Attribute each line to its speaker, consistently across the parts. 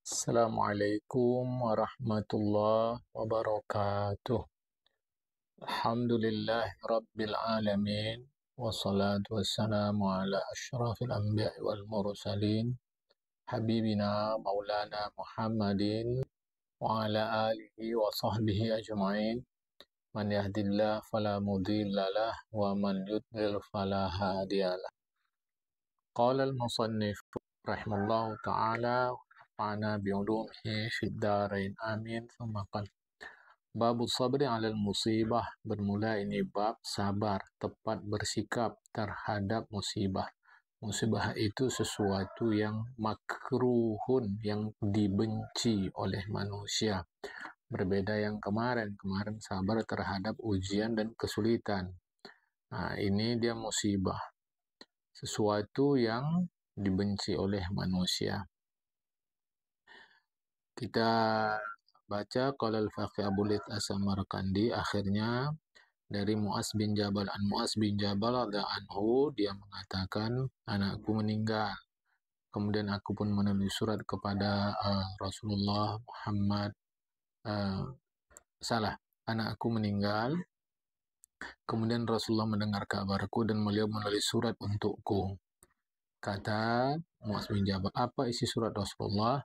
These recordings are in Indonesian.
Speaker 1: Assalamualaikum warahmatullahi wabarakatuh. Alhamdulillah Rabbil Alamin. Wassalatu wassalamu ala ashrafil anbiya'i wal mursalin. Habibina maulana Muhammadin wa ala alihi wa sahbihi ajma'in. Man yahdillah fala mudilla lah wa man yudlil fala hadiyalah. Qala al-musannif rahimallahu ta'ala ونفعنا بعلومه في الدارين آمين. ثم قال bab sabri 'alal musibah, bermula ini bab sabar, tepat bersikap terhadap musibah. Musibah itu sesuatu yang makruhun, yang dibenci oleh manusia. Berbeda yang kemarin sabar terhadap ujian dan kesulitan. Ini dia musibah, sesuatu yang dibenci oleh manusia. Kita baca qala al-faqih Abu Lith As-Samarqandi, akhirnya dari Mu'az bin Jabal. Mu'az bin Jabal radhiyallahu anhu, dia mengatakan, anakku meninggal. Kemudian aku pun menulis surat kepada Rasulullah Muhammad. Anakku meninggal. Kemudian Rasulullah mendengar kabarku dan beliau menulis surat untukku. Kata Mu'az bin Jabal, apa isi surat Rasulullah?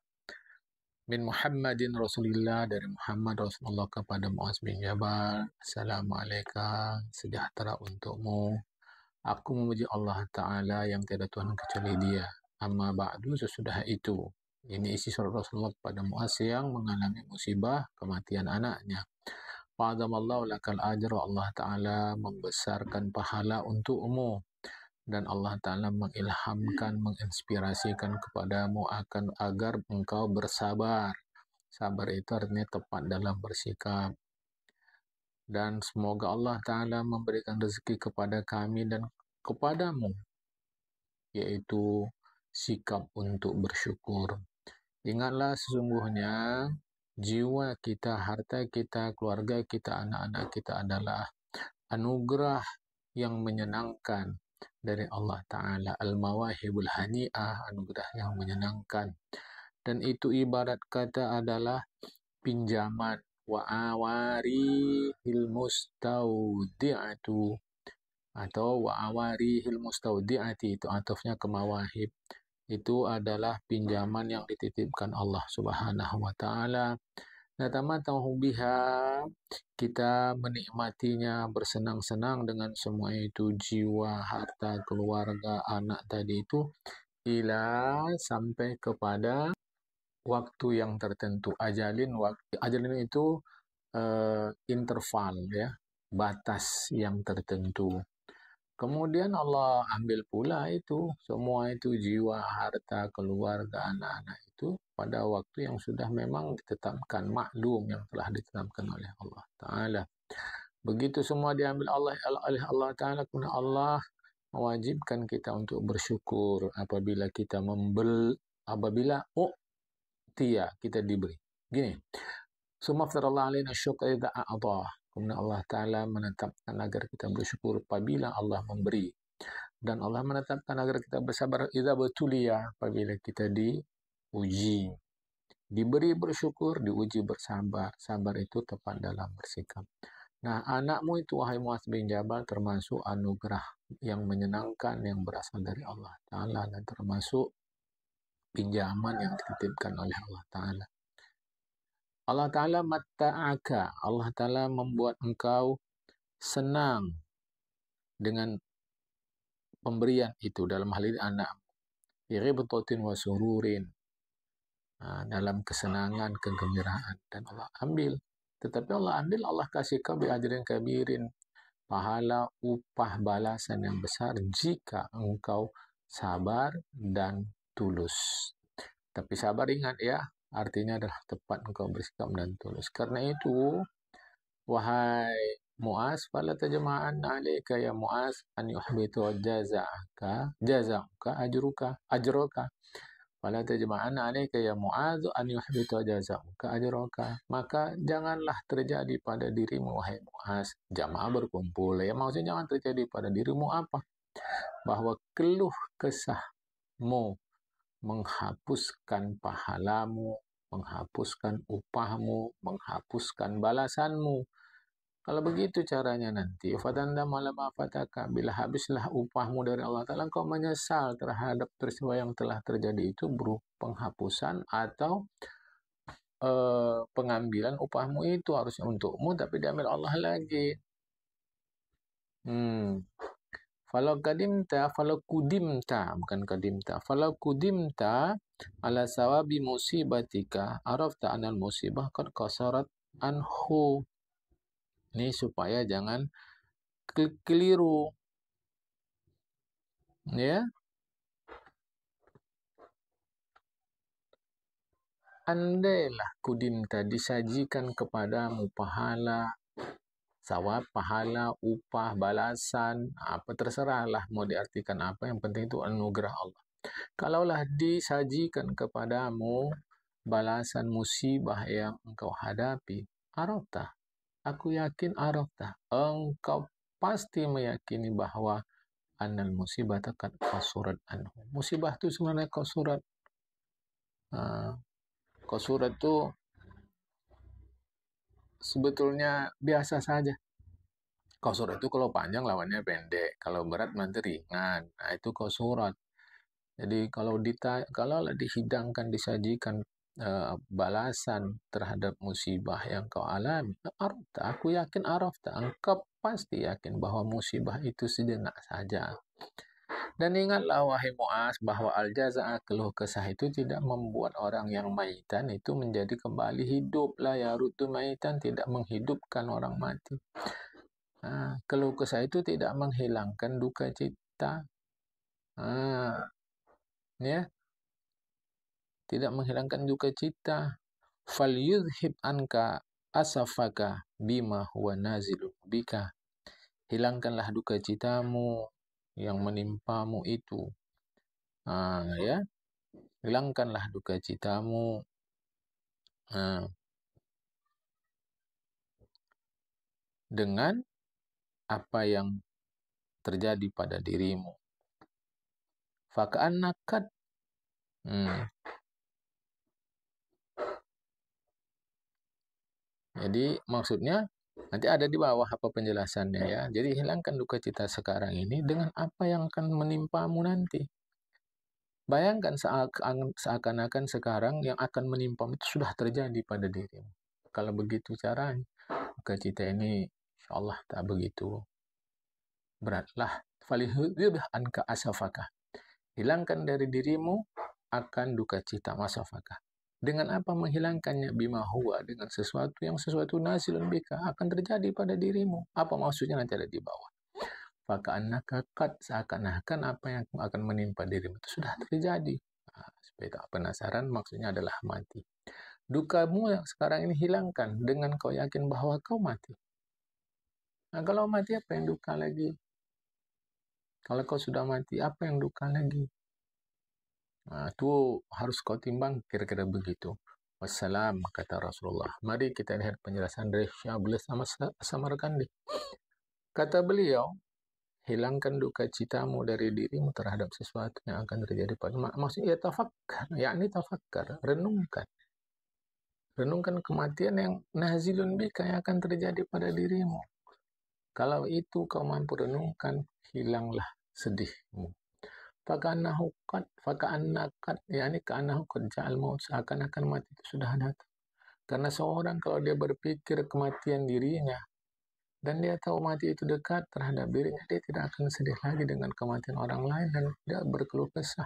Speaker 1: Min Muhammadin Rasulillah, dari Muhammad Rasulullah kepada Mu'az bin Jabal. Assalamualaikum, sejahtera untukmu. Aku memuji Allah Ta'ala yang tiada Tuhan kecuali Dia. Amma ba'du, sesudah itu. Ini isi surat Rasulullah kepada Mu'az yang mengalami musibah kematian anaknya. Fa'adamallahu lakal ajr, Allah Ta'ala membesarkan pahala untukmu. Dan Allah Ta'ala mengilhamkan, menginspirasikan kepadamu agar engkau bersabar. Sabar itu artinya tepat dalam bersikap. Dan semoga Allah Ta'ala memberikan rezeki kepada kami dan kepadamu, yaitu sikap untuk bersyukur. Ingatlah, sesungguhnya jiwa kita, harta kita, keluarga kita, anak-anak kita adalah anugerah yang menyenangkan dari Allah Ta'ala. Al-mawahibul hani'ah, anugerah yang menyenangkan. Dan itu ibarat kata adalah pinjaman. Wa awarihil mustaudi'atu, atau wa awarihil mustaudi'ati, itu atofnya ke mawahib. Itu adalah pinjaman yang dititipkan Allah Subhanahu wa Ta'ala. Natamatahu biha, kita menikmatinya, bersenang-senang dengan semua itu, jiwa, harta, keluarga, anak tadi itu, sampai kepada waktu yang tertentu. Ajalin itu interval, ya, batas yang tertentu. Kemudian Allah ambil pula itu, semua itu, jiwa, harta, keluarga, anak-anak itu pada waktu yang sudah memang ditetapkan, maklum, yang telah ditetapkan oleh Allah Ta'ala. Begitu semua diambil oleh Allah Ta'ala, kemudian Allah mewajibkan kita untuk bersyukur apabila kita kita diberi. Gini, sumaftarallahu alaina syukra idza a'ta. Kemudian Allah Ta'ala menetapkan agar kita bersyukur apabila Allah memberi. Dan Allah menetapkan agar kita bersabar idza betulia, apabila kita diuji. Diberi bersyukur, diuji bersabar. Sabar itu tepat dalam bersikap. Nah, anakmu itu, wahai Mu'az bin Jabal, termasuk anugerah yang menyenangkan yang berasal dari Allah Ta'ala, dan termasuk pinjaman yang dititipkan oleh Allah Ta'ala. Allah Ta'ala matta'aka, Allah Ta'ala membuat engkau senang dengan pemberian itu, dalam hal ini anak. Iribtotin wa sururin, dalam kesenangan, kegembiraan. Dan Allah ambil. Tetapi Allah ambil, Allah kasih kau bi'ajrin kabirin, pahala, upah, balasan yang besar jika engkau sabar dan tulus. Tapi sabar, ingat ya, artinya adalah tepat engkau bersikap dan tulus. Karena itu, wahai Mu'az, fala tajma'anna 'alaika ya Mu'az an yuhbitu jaza'aka ajruka. Fala tajma'anna 'alaika ya Mu'az an yuhbitu jaza'aka ajruka. Maka janganlah terjadi pada dirimu, wahai Mu'az, jamaah berkumpul. Ya, maksudnya jangan terjadi pada dirimu apa? Bahwa keluh kesahmu menghapuskan pahalamu, menghapuskan upahmu, menghapuskan balasanmu. Kalau begitu caranya nanti, fatanda malam fataka, bila habislah upahmu dari Allah Ta'ala, engkau menyesal terhadap peristiwa yang telah terjadi itu berupa penghapusan atau pengambilan upahmu itu harusnya untukmu, tapi diambil Allah lagi. Falau kudimta, bukan kadimta. Falau kudimta ala sawabi musibatika, arafta anal musibah qad qasarat anhu. Ini supaya jangan keliru. Ya. Andailah kudimta disajikan kepadamu pahala, sawab, pahala, upah, balasan, apa terserahlah mau diartikan apa, yang penting itu anugerah Allah. Kalaulah disajikan kepadamu balasan musibah yang engkau hadapi, arafta, aku yakin arafta, engkau pasti meyakini bahwa annal musibah qad qasurat anhu. Musibah itu sebenarnya qasurat. Qasurat itu sebetulnya biasa saja. Qasurat itu kalau panjang lawannya pendek, kalau berat nanti ringan. Nah, itu qasurat. Jadi kalau dihidangkan, disajikan balasan terhadap musibah yang kau alami, arafta, aku yakin arafta, engkau pasti yakin bahwa musibah itu sejenak saja. Dan ingatlah wahai Mu'az bahwa al-jaza'a, keluh kesah itu tidak membuat orang yang maitan itu menjadi kembali hidup. La yaruddu maitan, tidak menghidupkan orang mati. Keluh kesah itu tidak menghilangkan duka cita. Ya, tidak menghilangkan duka cita. Falyudhib anka asafaka bima huwa nazilun bika. Hilangkanlah duka citamu yang menimpamu itu. Ya, hilangkanlah duka citamu dengan apa yang terjadi pada dirimu. Faka'annakat Jadi maksudnya nanti ada di bawah apa penjelasannya ya. Jadi hilangkan duka cita sekarang ini dengan apa yang akan menimpamu nanti. Bayangkan seakan-akan sekarang yang akan menimpamu itu sudah terjadi pada dirimu. Kalau begitu caranya, duka cita ini insya Allah tak begitu beratlah. Falihudhib anka asafaka. Hilangkan dari dirimu akan duka cita masafaka. Dengan apa menghilangkannya? Bima huwa, dengan sesuatu nazilun bika, akan terjadi pada dirimu. Apa maksudnya nanti ada di bawah. Faka'annaka qad, seakan-akan apa yang akan menimpa dirimu itu sudah terjadi. Supaya tak penasaran, maksudnya adalah mati. Dukamu yang sekarang ini hilangkan dengan kau yakin bahwa kau mati. Nah, kalau mati apa yang duka lagi? Kalau kau sudah mati, apa yang duka lagi? Nah, itu harus kau timbang kira-kira begitu. Wassalam, kata Rasulullah. Mari kita lihat penjelasan dari Syablis sama rekan dia. Kata beliau, hilangkan duka citamu dari dirimu terhadap sesuatu yang akan terjadi pada maksudnya tafakkar, yakni tafakkar, renungkan. Renungkan kematian yang nazilun bika, yang akan terjadi pada dirimu. Kalau itu kau mampu renungkan, hilanglah sedihmu. Faka'annakat, yakni ka'annahu qad ja'al maut, seakan-akan mati itu sudah datang. Karena seorang kalau dia berpikir kematian dirinya dan dia tahu mati itu dekat terhadap dirinya, dia tidak akan sedih lagi dengan kematian orang lain dan tidak berkeluh kesah.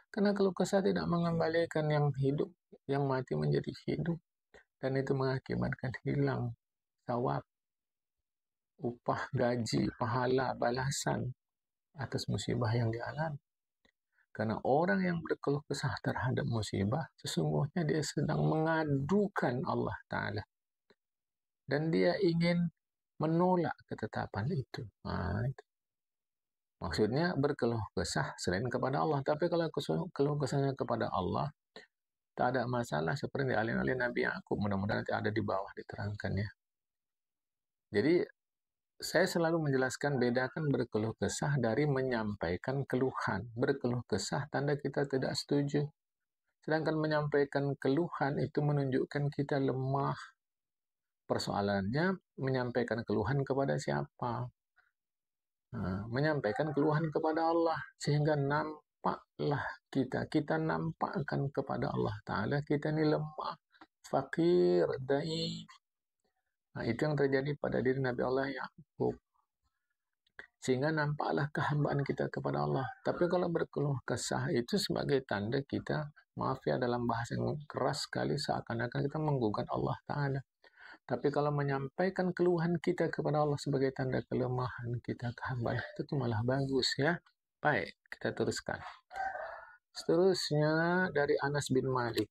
Speaker 1: Karena keluh kesah tidak mengembalikan yang hidup, yang mati menjadi hidup, dan itu mengakibatkan hilang sawab, upah, gaji, pahala, balasan atas musibah yang dialami. Karena orang yang berkeluh kesah terhadap musibah, sesungguhnya dia sedang mengadukan Allah Ta'ala. Dan dia ingin menolak ketetapan itu. Itu. Maksudnya berkeluh kesah selain kepada Allah. Tapi kalau keluh kesahnya kepada Allah, tak ada masalah seperti alin-alin Nabi Yakub. Mudah-mudahan nanti ada di bawah diterangkannya. Jadi saya selalu menjelaskan bedakan berkeluh kesah dari menyampaikan keluhan. Berkeluh kesah tanda kita tidak setuju. Sedangkan menyampaikan keluhan itu menunjukkan kita lemah. Persoalannya menyampaikan keluhan kepada siapa? Menyampaikan keluhan kepada Allah, sehingga nampaklah kita nampakkan kepada Allah Ta'ala kita ini lemah, fakir, dhaif. Itu yang terjadi pada diri Nabi Allah Ya'qub. Sehingga nampaklah kehambaan kita kepada Allah. Tapi kalau berkeluh kesah itu sebagai tanda kita, maaf ya dalam bahasa yang keras sekali, seakan-akan kita menggugat Allah Ta'ala. Tapi kalau menyampaikan keluhan kita kepada Allah sebagai tanda kelemahan kita, kehambaan itu malah bagus ya. Baik, kita teruskan. Seterusnya dari Anas bin Malik.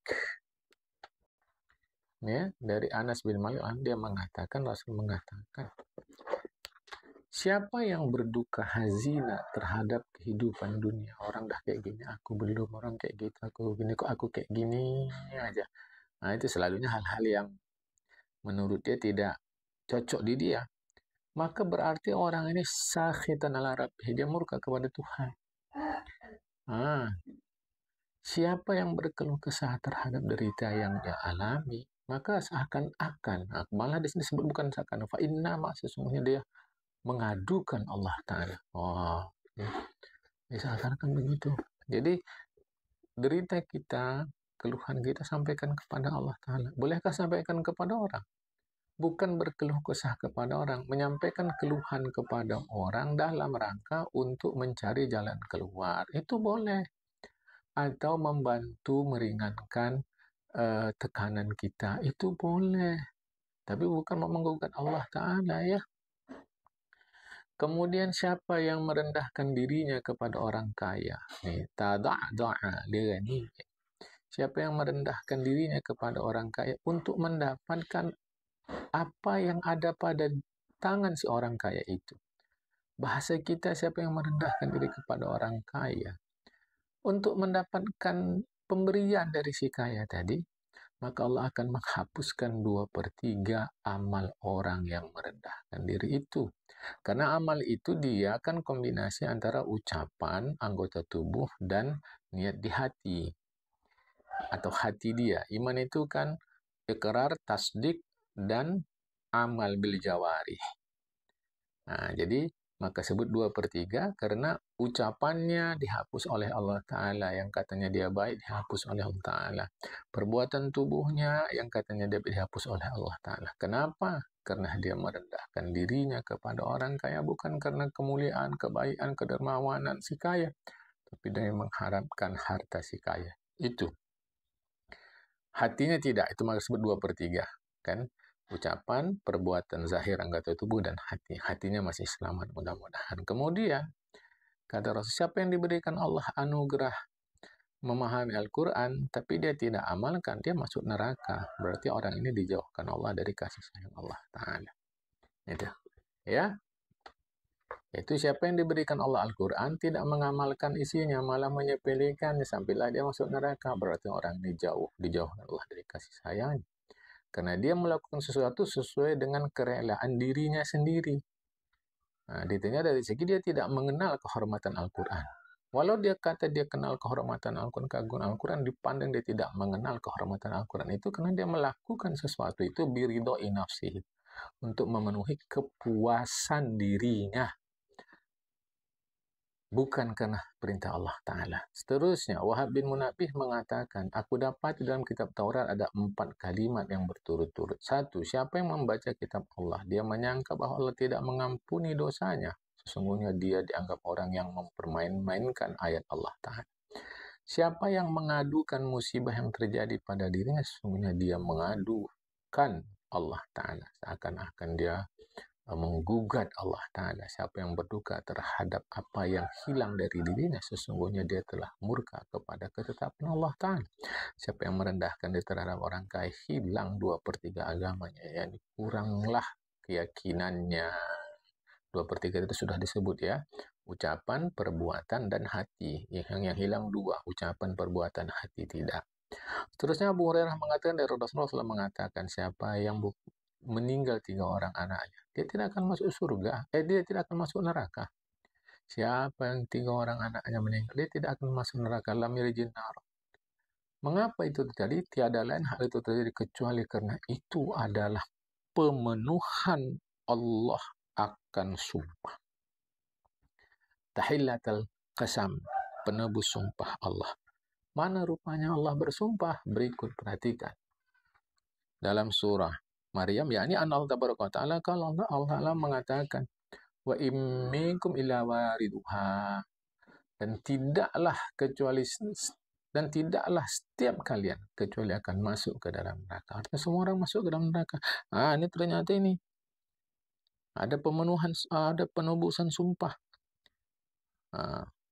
Speaker 1: Ya, dari Anas bin Malik, dia mengatakan, Rasul mengatakan, siapa yang berduka hazina terhadap kehidupan dunia? Orang dah kayak gini, aku belum, orang kayak gitu, aku gini, kok aku kayak gini aja. Itu selalunya hal-hal yang menurut dia tidak cocok di dia. Maka berarti orang ini sakhitan ala rabbih, dia murka kepada Tuhan. Siapa yang berkeluh kesah terhadap derita yang dia alami, maka seakan-akan, malah di sini disebut bukan seakan, fa inna ma, sesungguhnya dia mengadukan Allah Ta'ala. Seakan-akan begitu. Jadi derita kita, keluhan kita sampaikan kepada Allah Ta'ala. Bolehkah sampaikan kepada orang? Bukan berkeluh kesah kepada orang, menyampaikan keluhan kepada orang dalam rangka untuk mencari jalan keluar. Itu boleh. Atau membantu meringankan tekanan kita. Itu boleh. Tapi bukan menggugat Allah Ta'ala ya. Kemudian siapa yang merendahkan dirinya kepada orang kaya? Tada'da'a ligani. Siapa yang merendahkan dirinya kepada orang kaya untuk mendapatkan apa yang ada pada tangan si orang kaya itu. Bahasa kita, siapa yang merendahkan diri kepada orang kaya untuk mendapatkan pemberian dari si kaya tadi, maka Allah akan menghapuskan 2/3 amal orang yang merendahkan diri itu. Karena amal itu dia kan kombinasi antara ucapan, anggota tubuh, dan niat di hati. Atau hati dia. Iman itu kan ikrar, tasdik, dan amal bil jawarih. Jadi maka sebut 2/3 karena ucapannya dihapus oleh Allah Ta'ala, yang katanya dia baik dihapus oleh Allah Ta'ala. Perbuatan tubuhnya yang katanya dia dihapus oleh Allah Ta'ala. Kenapa? Karena dia merendahkan dirinya kepada orang kaya, bukan karena kemuliaan, kebaikan, kedermawanan si kaya, tapi dia mengharapkan harta si kaya. Itu. Hatinya tidak, itu maka sebut 2/3. Kan? Ucapan, perbuatan zahir anggota tubuh, dan hati. Hatinya masih selamat mudah-mudahan. Kemudian, kata Rasul, siapa yang diberikan Allah anugerah memahami Al-Quran, tapi dia tidak amalkan, dia masuk neraka. Berarti orang ini dijauhkan Allah dari kasih sayang Allah Ta'ala. Itu. Ya. Itu siapa yang diberikan Allah Al-Quran, tidak mengamalkan isinya, malah menyepelekan, sampailah dia masuk neraka. Berarti orang ini dijauhkan Allah dari kasih sayang. Karena dia melakukan sesuatu sesuai dengan kerelaan dirinya sendiri. Ditanya dari segi dia tidak mengenal kehormatan Al-Quran. Walau dia kata dia kenal kehormatan Al-Quran, keagungan Al-Quran, dipandang dia tidak mengenal kehormatan Al-Quran itu karena dia melakukan sesuatu itu biridoi nafsihi, untuk memenuhi kepuasan dirinya, bukan karena perintah Allah Ta'ala. Seterusnya, Wahab bin Munabbih mengatakan, aku dapat dalam kitab Taurat ada 4 kalimat yang berturut-turut. 1. Siapa yang membaca kitab Allah, dia menyangka bahwa Allah tidak mengampuni dosanya. Sesungguhnya dia dianggap orang yang mempermain-mainkan ayat Allah Ta'ala. Siapa yang mengadukan musibah yang terjadi pada dirinya, sesungguhnya dia mengadukan Allah Ta'ala. Seakan-akan dia menggugat Allah Ta'ala. Siapa yang berduka terhadap apa yang hilang dari dirinya, sesungguhnya dia telah murka kepada ketetapan Allah Ta'ala. Siapa yang merendahkan diri terhadap orang kaya, hilang 2/3 agamanya, yakni kuranglah keyakinannya. 2/3 itu sudah disebut ya, ucapan, perbuatan, dan hati. Yang hilang 2, ucapan, perbuatan, hati tidak. Seterusnya Abu Hurairah mengatakan, dari Rasulullah mengatakan, siapa yang meninggal 3 orang anaknya, dia tidak akan masuk surga, dia tidak akan masuk neraka. Siapa yang 3 orang anaknya meninggal, dia tidak akan masuk neraka. Lam yarijin nar. Mengapa itu terjadi? Tiada lain hal itu terjadi kecuali karena itu adalah pemenuhan Allah akan sumpah. Tahillatul qasam, penebus sumpah Allah. Mana rupanya Allah bersumpah? Berikut perhatikan. Dalam surah Maryam, yakni Allah tabaraka wa taala, kalau Allah mengatakan wa imminkum illa wariduha, dan tidaklah setiap kalian kecuali akan masuk ke dalam neraka. Artinya semua orang masuk ke dalam neraka. Ini ternyata ini ada penebusan sumpah.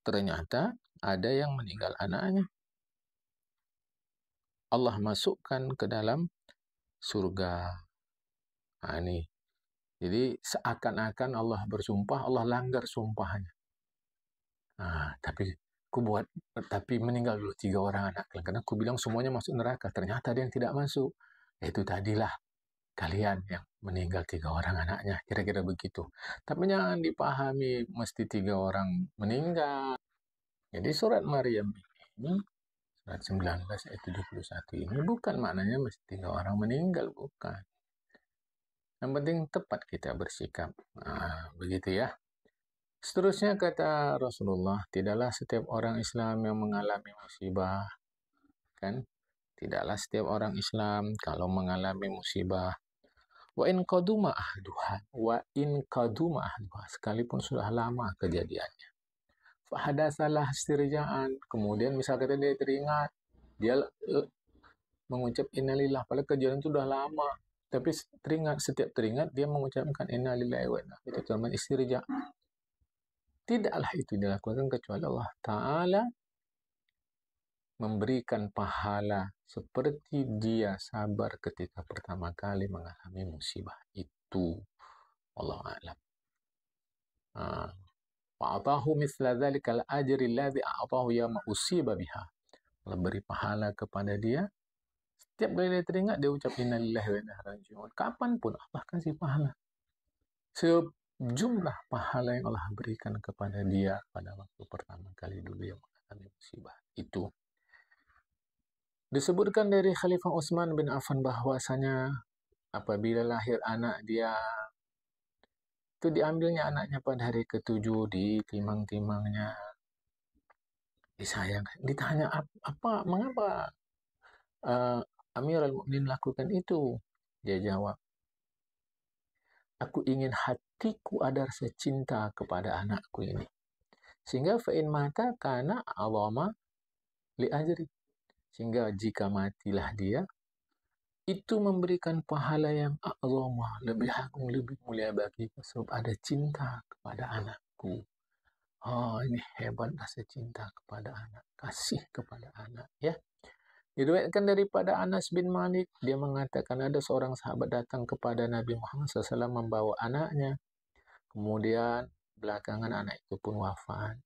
Speaker 1: Ternyata ada yang meninggal anaknya. Allah masukkan ke dalam surga. Ini. Jadi seakan-akan Allah bersumpah, Allah langgar sumpahnya. Tapi meninggal dulu 3 orang anak. Karena aku bilang semuanya masuk neraka. Ternyata ada yang tidak masuk. Itu tadilah kalian yang meninggal 3 orang anaknya. Kira-kira begitu. Tapi jangan dipahami mesti 3 orang meninggal. Jadi surat Maryam ini, surat 19 ayat 71 ini bukan maknanya mesti 3 orang meninggal. Bukan. Yang penting tepat kita bersikap. Begitu ya. Seterusnya kata Rasulullah, tidaklah setiap orang Islam yang mengalami musibah, kan? Tidaklah setiap orang Islam kalau mengalami musibah, wa in qaduma ahduha, sekalipun sudah lama kejadiannya. Fa hadasalah istirja'an, kemudian misalnya dia teringat, dia mengucap innalillah, padahal kejadian itu sudah lama, tapi setiap teringat dia mengucapkan innalillahi wa inna ilaihi raji'un, istirja'. Tidaklah itu dilakukan kecuali Allah Ta'ala memberikan pahala seperti dia sabar ketika pertama kali mengalami musibah itu. Allah a'lam. Fa'atahu misla dzalikal ajri alladzi a'tahu yawma usiba biha. Allah beri pahala kepada dia. Setiap kali dia teringat, dia ucap innalillahi wa inna ilaihi raji'un. Kapanpun Allah kasih pahala. Sejumlah pahala yang Allah berikan kepada dia pada waktu pertama kali dulu yang mengalami musibah itu. Disebutkan dari Khalifah Utsman bin Affan bahwasanya apabila lahir anak dia, itu diambilnya anaknya pada hari ke-7, ditimang-timangnya, disayang. Ditanya, mengapa Amirul Mukminin lakukan itu? Dia jawab, aku ingin hatiku ada rasa cinta kepada anakku ini. Sehingga fa'in mata kana awama li ajri. Sehingga jika matilah dia, itu memberikan pahala yang a'zamah, lebih agung, lebih mulia bagiku, sebab ada cinta kepada anakku. Ini hebat rasa cinta kepada anak, kasih kepada anak, ya. Diriwayatkan daripada Anas bin Malik, dia mengatakan ada seorang sahabat datang kepada Nabi Muhammad SAW membawa anaknya. Kemudian belakangan anak itu pun wafat.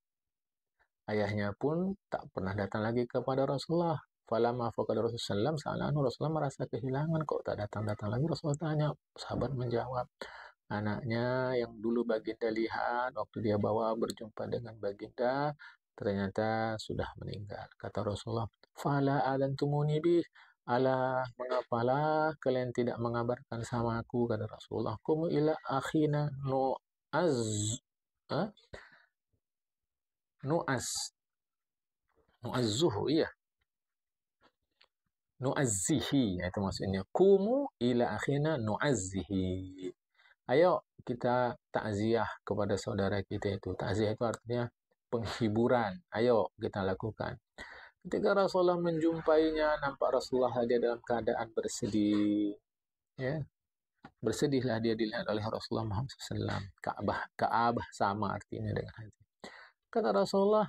Speaker 1: Ayahnya pun tak pernah datang lagi kepada Rasulullah. Falamma faqada Rasulullah sallallahu Rasulullah merasa kehilangan, kok tak datang-datang lagi. Rasulullah tanya, sahabat menjawab, anaknya yang dulu baginda lihat waktu dia bawa berjumpa dengan baginda ternyata sudah meninggal. Kata Rasulullah, fala adantumuni bih, ala mengapalah kalian tidak mengabarkan sama aku? Kata Rasulullah, kumu ila akhina nu'azzuhu, iya, nu'azzihi, itu maksudnya. Kumu ila akhina nu'azzihi. Ayo kita takziah kepada saudara kita itu. Takziah itu artinya penghiburan. Ayo kita lakukan. Ketika Rasulullah menjumpainya, nampak Rasulullah dia dalam keadaan bersedih. Ya. Bersedihlah dia dilihat oleh Rasulullah Muhammad SAW. Ka'abah sama artinya dengan hati. Kata Rasulullah,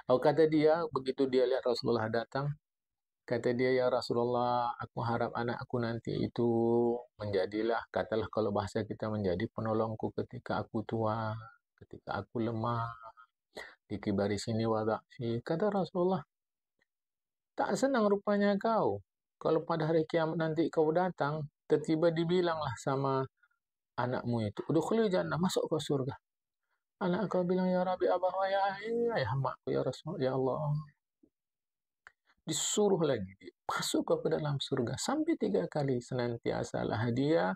Speaker 1: kata dia, begitu dia lihat Rasulullah datang, kata dia, ya Rasulullah, aku harap anakku nanti itu menjadilah, katalah kalau bahasa kita, menjadi penolongku ketika aku tua, ketika aku lemah, di kibari sini wada'fi. Kata Rasulullah, tak senang rupanya kau, kalau pada hari kiamat nanti kau datang, tiba-tiba dibilanglah sama anakmu itu, udkhulil jannah, masuk ke surga. Anak kau bilang, ya Rabbi abah wa ya ayah makku, ya Rasul, ya Allah. disuruh lagi dia masuk ke dalam surga sampai 3 kali. Senantiasalah dia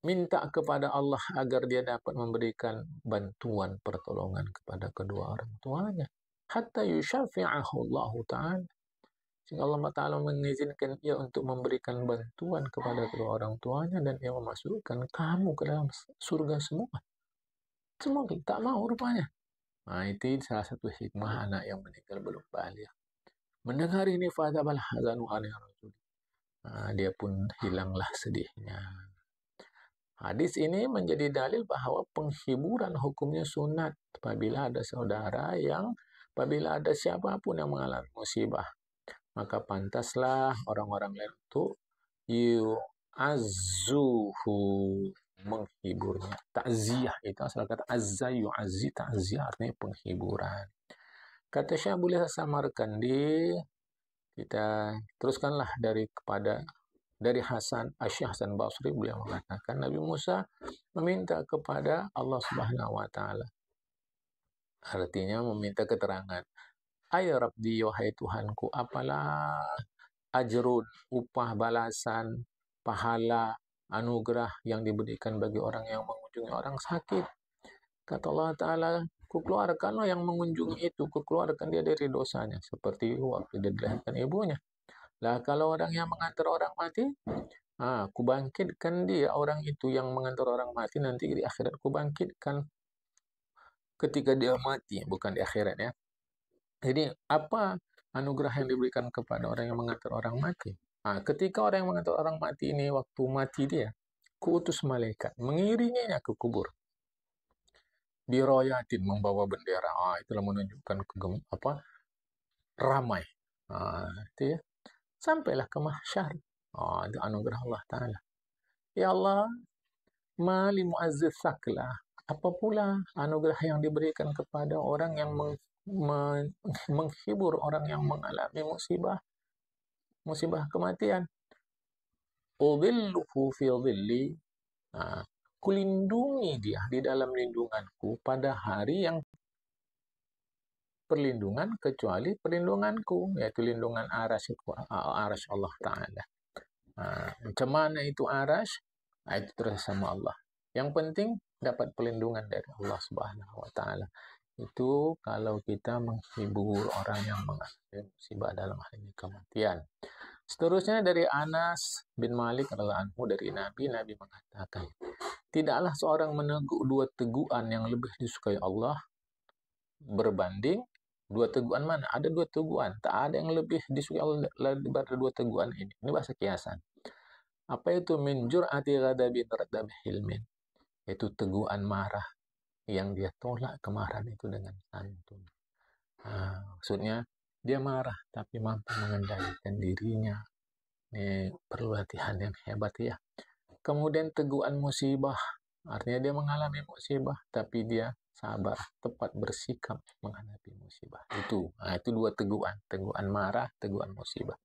Speaker 1: minta kepada Allah agar dia dapat memberikan bantuan pertolongan kepada kedua orang tuanya. Hatta yushafi'ahu Allah Ta'ala. Sehingga Allah Ta'ala mengizinkan ia untuk memberikan bantuan kepada kedua orang tuanya dan ia memasukkan kamu ke dalam surga semua. Semua tak mau rupanya. Nah, itu salah satu hikmah anak yang meninggal belum balik. Mendengar ini fadzabal hazanu anir rajul. Dia pun hilanglah sedihnya. Hadis ini menjadi dalil bahwa penghiburan hukumnya sunat apabila ada siapapun yang mengalami musibah, maka pantaslah orang-orang lain untuk yu'azzuhu, menghiburnya. Takziah itu asal kata azza yu'azzi, takziah artinya penghiburan. Kata Syekh Abdul Samarkandi, kita teruskanlah dari Syekh Hasan Basri, beliau mengatakan Nabi Musa meminta kepada Allah Subhanahu wa taala. Artinya meminta keterangan. Ay Rabbi, wahai Tuhanku, apalah ajrun, upah, balasan, pahala, anugerah yang diberikan bagi orang yang mengunjungi orang sakit. Kata Allah Ta'ala, kukeluarkanlah yang mengunjungi itu, kukeluarkan dia dari dosanya. Seperti waktu dia dilahirkan ibunya. Lah kalau orang yang mengantar orang mati, kubangkitkan dia, orang itu yang mengantar orang mati, nanti di akhirat kubangkitkan ketika dia mati, bukan di akhirat ya. Jadi apa anugerah yang diberikan kepada orang yang mengantar orang mati? Ketika orang yang mengantar orang mati ini, waktu mati dia, kuutus malaikat mengiringinya ke kubur. Biroyatin, membawa bendera. Itulah menunjukkan ramai. Itu ya. Sampailah ke mahsyar. Itu anugerah Allah Ta'ala. Ya Allah, mali mu'azzir saklah. Apa pula anugerah yang diberikan kepada orang yang menghibur orang yang mengalami musibah kematian. Udhilluhu fi dhilli. Kulindungi dia di dalam lindunganku pada hari yang perlindungan kecuali perlindunganku, yaitu lindungan arasy Allah Ta'ala. Macam mana itu arasy? Itu terus sama Allah. Yang penting dapat perlindungan dari Allah Subhanahu wa Ta'ala. Itu kalau kita menghibur orang yang mengalami musibah dalam hal ini kematian. Seterusnya dari Anas bin Malik radhiyallahu anhu, dari Nabi mengatakan, tidaklah seorang meneguk 2 teguhan yang lebih disukai Allah berbanding 2 teguhan mana? Ada 2 teguhan. Tak ada yang lebih disukai Allah daripada 2 teguhan ini. Ini bahasa kiasan. Apa itu? Min jur'ati ghadabin radab hilmin. Itu teguhan marah yang dia tolak kemarahan itu dengan santun. Maksudnya dia marah tapi mampu mengendalikan dirinya. Ini perlu latihan yang hebat ya. Kemudian teguhan musibah. Artinya dia mengalami musibah tapi dia sabar, tepat bersikap menghadapi musibah. Itu 2 teguhan. Teguhan marah, teguhan musibah.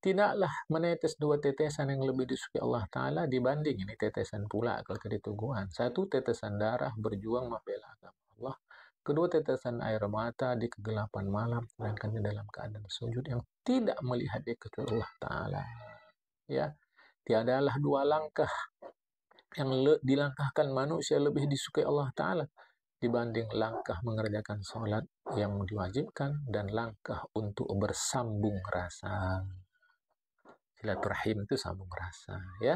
Speaker 1: Tidaklah menetes 2 tetesan yang lebih disukai Allah Ta'ala dibanding, ini tetesan pula kalau tadi teguhan. 1 tetesan darah berjuang membela agama Allah. 2 tetesan air mata di kegelapan malam, sedangkan di dalam keadaan sujud yang tidak melihat dia kecuali Allah Ta'ala. Ya, tiadalah 2 langkah yang dilangkahkan manusia lebih disukai Allah Ta'ala dibanding langkah mengerjakan sholat yang diwajibkan dan langkah untuk bersambung rasa. Silaturahim itu sambung rasa ya.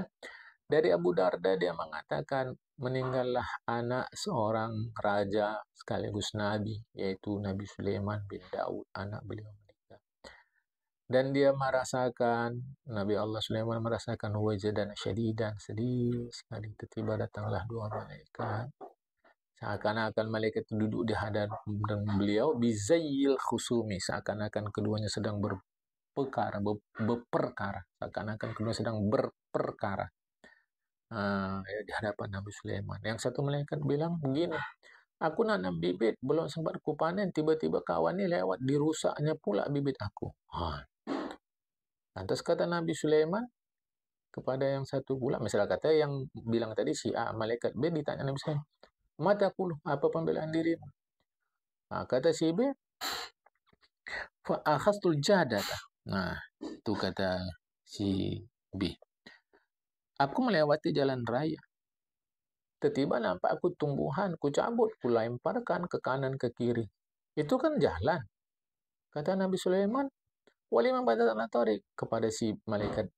Speaker 1: Dari Abu Darda dia mengatakan, meninggallah anak seorang raja sekaligus nabi, yaitu Nabi Sulaiman bin Daud, anak beliau meninggal. Dan dia merasakan, Nabi Allah Sulaiman merasakan wajadan syadidan, sedih sekali. Tiba-tiba datanglah 2 malaikat. Seakan-akan malaikat duduk di hadapan beliau, bizayyil khusumi, seakan-akan keduanya sedang berperkara. Seakan-akan keduanya sedang berperkara. Di hadapan Nabi Sulaiman. Yang satu malaikat bilang begini, aku nanam bibit, belum sempat kupanen, tiba-tiba kawan ini lewat, dirusaknya pula bibit aku. Lantas kata Nabi Sulaiman kepada yang satu pula, misalnya kata yang bilang tadi si A, malaikat B ditanya Nabi Sulaiman, mataku, apa pembelaan dirimu? Kata si B, fa akhadtul jadata. Nah, itu kata si B. Aku melewati jalan raya. Tiba-tiba nampak aku tumbuhan, ku cabut, ku lemparkan ke kanan ke kiri. Itu kan jalan. Kata Nabi Sulaiman, waliman badatana tarik, kepada si malaikat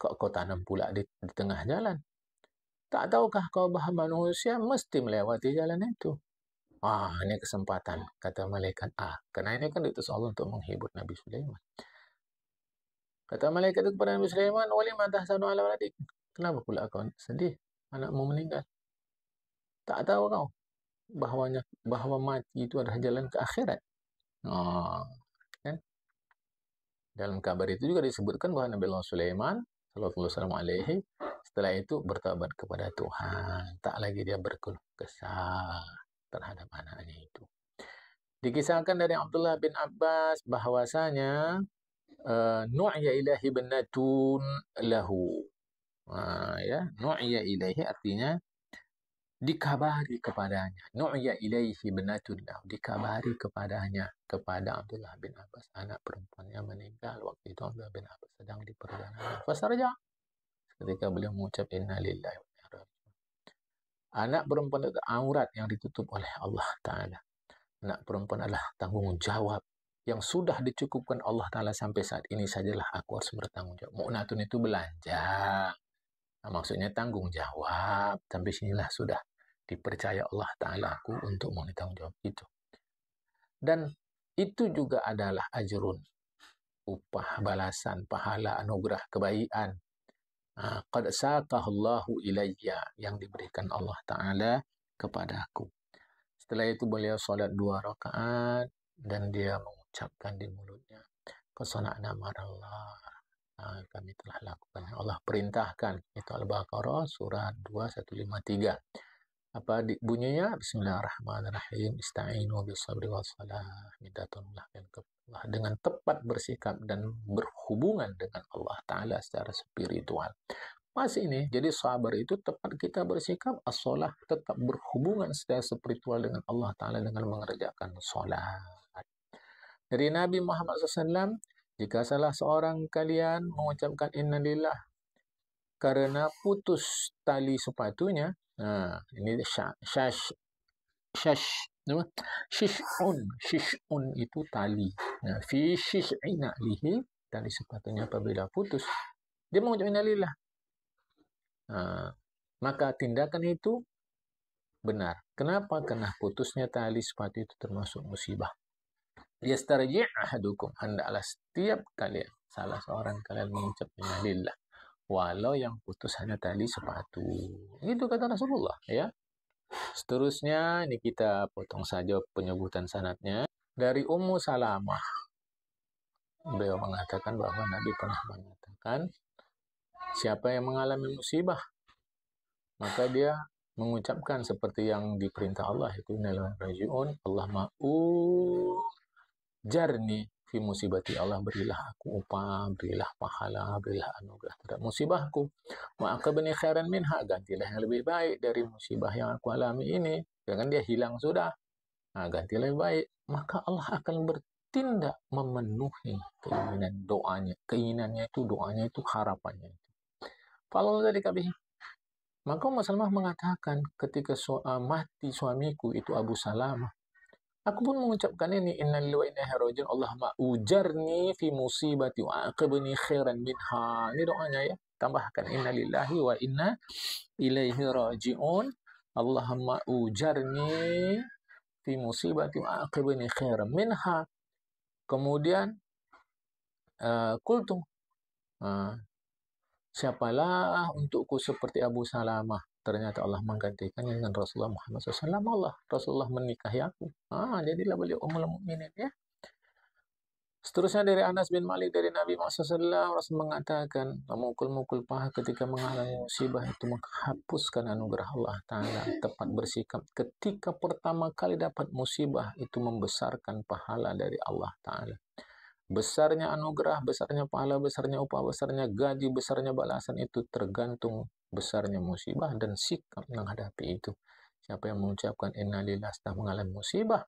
Speaker 1: kok kau tanam pula di tengah jalan? Tak tahukah kau bahawa manusia mesti melewati jalan itu? Ini kesempatan, kata malaikat karena ini kan diutus Allah untuk menghibur Nabi Sulaiman. Kata malaikat itu kepada Nabi Sulaiman, waliman tahzanu ala waladik. Kenapa pula kau sedih? Anakmu meninggal. Tak tahu kau bahwa mati itu adalah jalan ke akhirat. Kan? Dalam kabar itu juga disebutkan bahwa Nabi Allah Sulaiman sallallahu alaihi setelah itu bertobat kepada Tuhan. Tak lagi dia berkeluh kesah terhadap anaknya itu. Dikisahkan dari Abdullah bin Abbas bahwasanya nu'ya ilahi bannatun lahu. Nu'ya ilahi artinya dikabari kepadanya. Nu'ya ilaihi bannatun lahu. Dikabari kepadanya, kepada Abdullah bin Abbas, anak perempuannya meninggal. Waktu itu Abdullah bin Abbas sedang di perjalanan. Fasarja. Ketika beliau mengucap inna lillahi wa inna ilaihi raji'un. Anak perempuan itu aurat yang ditutup oleh Allah Ta'ala. Anak perempuan adalah tanggung jawab yang sudah dicukupkan Allah Ta'ala sampai saat ini sajalah aku harus bertanggung jawab. Mu'natun itu belanja. Maksudnya tanggung jawab. Sampai sinilah sudah dipercaya Allah Ta'ala aku untuk menanggung jawab itu. Dan itu juga adalah ajrun, upah, balasan, pahala, anugerah, kebaikan. Qad saqahallahu ilayya, yang diberikan Allah Ta'ala kepadaku. Setelah itu beliau sholat 2 rakaat dan dia mengucapkan di mulutnya, qasana marallah, kami telah lakukan yang Allah perintahkan. Itu Al-Baqarah surat 2153. Apa bunyinya? Bismillahirrahmanirrahim. Ista'inu bisabri wassalah. Minta tolonglah Allah dengan tepat bersikap dan berhubungan dengan Allah Ta'ala secara spiritual. Masih ini, jadi sabar itu tepat kita bersikap, as-sholah tetap berhubungan secara spiritual dengan Allah Ta'ala dengan mengerjakan sholat. Dari Nabi Muhammad SAW, jika salah seorang kalian mengucapkan innalillah karena putus tali sepatunya, ini shish'un itu tali. Fi shish'i na'lihi, tali sepatunya apabila putus, dia mengucap innalillah. Maka tindakan itu benar. Kenapa? Karena putusnya tali sepatu itu termasuk musibah. Yastarji' ahadukum, hendaklah setiap kalian, salah seorang kalian mengucap innalillah, walau yang putus hanya tali sepatu. Itu kata Rasulullah, ya. Seterusnya ini kita potong saja penyebutan sanadnya. Dari Ummu Salamah, beliau mengatakan bahwa Nabi pernah mengatakan, siapa yang mengalami musibah, maka dia mengucapkan seperti yang diperintah Allah, itu innal rajiun, Allah jarni fi musibati, Allah berilah aku upah, berilah pahala, berilah anugerah terhadap musibahku. Ma'aqabni khairan minha, gantilah yang lebih baik dari musibah yang aku alami ini. Jangan dia hilang sudah, gantilah yang baik. Maka Allah akan bertindak memenuhi keinginan doanya. Keinginannya itu, doanya itu, harapannya itu. Kalau dari kabih, maka Ummu Salamah mengatakan ketika mati suamiku itu Abu Salamah, aku pun mengucapkan ini, innalillahi wa inna ilaihi raji'un, Allahumma ujarni fi musibati wa aqibni khairan minha. Ini doanya ya. Tambahkan innalillahi wa inna ilaihi raji'un, Allahumma ujarni fi musibati wa aqibni khairan minha. Kemudian qultu, siapalah untukku seperti Abu Salamah. Ternyata Allah menggantikannya dengan Rasulullah Muhammad SAW. Rasulullah menikahi aku. Jadilah beliau ummul mukminin, ya. Seterusnya dari Anas bin Malik dari Nabi Muhammad SAW, Rasul mengatakan, memukul-mukul paha ketika mengalami musibah itu menghapuskan anugerah Allah Ta'ala. Tepat bersikap ketika pertama kali dapat musibah itu membesarkan pahala dari Allah Ta'ala. Besarnya anugerah, besarnya pahala, besarnya upah, besarnya gaji, besarnya balasan itu tergantung besarnya musibah dan sikap menghadapi itu. Siapa yang mengucapkan innalillah setelah mengalami musibah,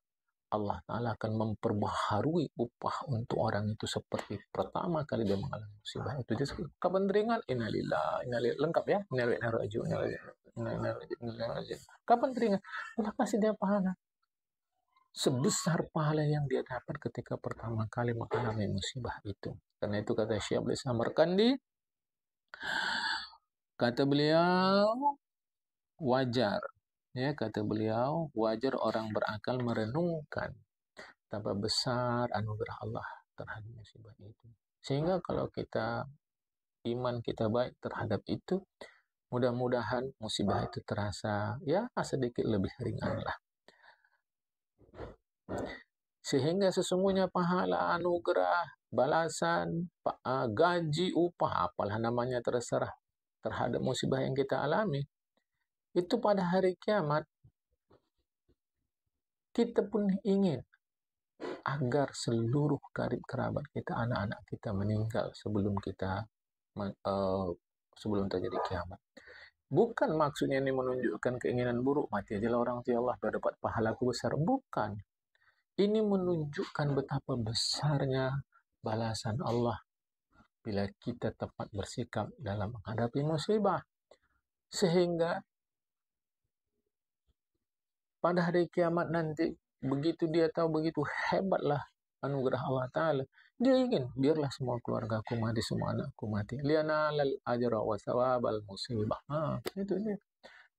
Speaker 1: Allah Ta'ala akan memperbaharui upah untuk orang itu seperti pertama kali dia mengalami musibah itu. Jadi kapan teringat? Innalillah, innalillah, lengkap ya. Innalillah, innalillah. Kapan teringat? Allah kasih dia pahala sebesar pahala yang dia dapat ketika pertama kali mengalami musibah itu. Karena itu kata Syekh Islam Markandi, kata beliau, wajar, ya kata beliau, wajar orang berakal merenungkan betapa besar anugerah Allah terhadap musibah itu. Sehingga kalau kita iman kita baik terhadap itu, mudah-mudahan musibah itu terasa ya sedikit lebih ringan lah. Sehingga sesungguhnya pahala, anugerah, balasan, gaji, upah, apalah namanya terserah terhadap musibah yang kita alami, itu pada hari kiamat kita pun ingin agar seluruh karib kerabat kita, anak-anak kita meninggal sebelum kita sebelum terjadi kiamat. Bukan maksudnya ini menunjukkan keinginan buruk, mati aja orang tua Allah biar dapat pahalaku besar. Bukan. Ini menunjukkan betapa besarnya balasan Allah bila kita tepat bersikap dalam menghadapi musibah. Sehingga pada hari kiamat nanti, begitu dia tahu begitu hebatlah anugerah Allah Ta'ala, dia ingin biarlah semua keluarga aku mati, semua anakku mati, lianalal ajra wa sawabal musibah. Itu dia.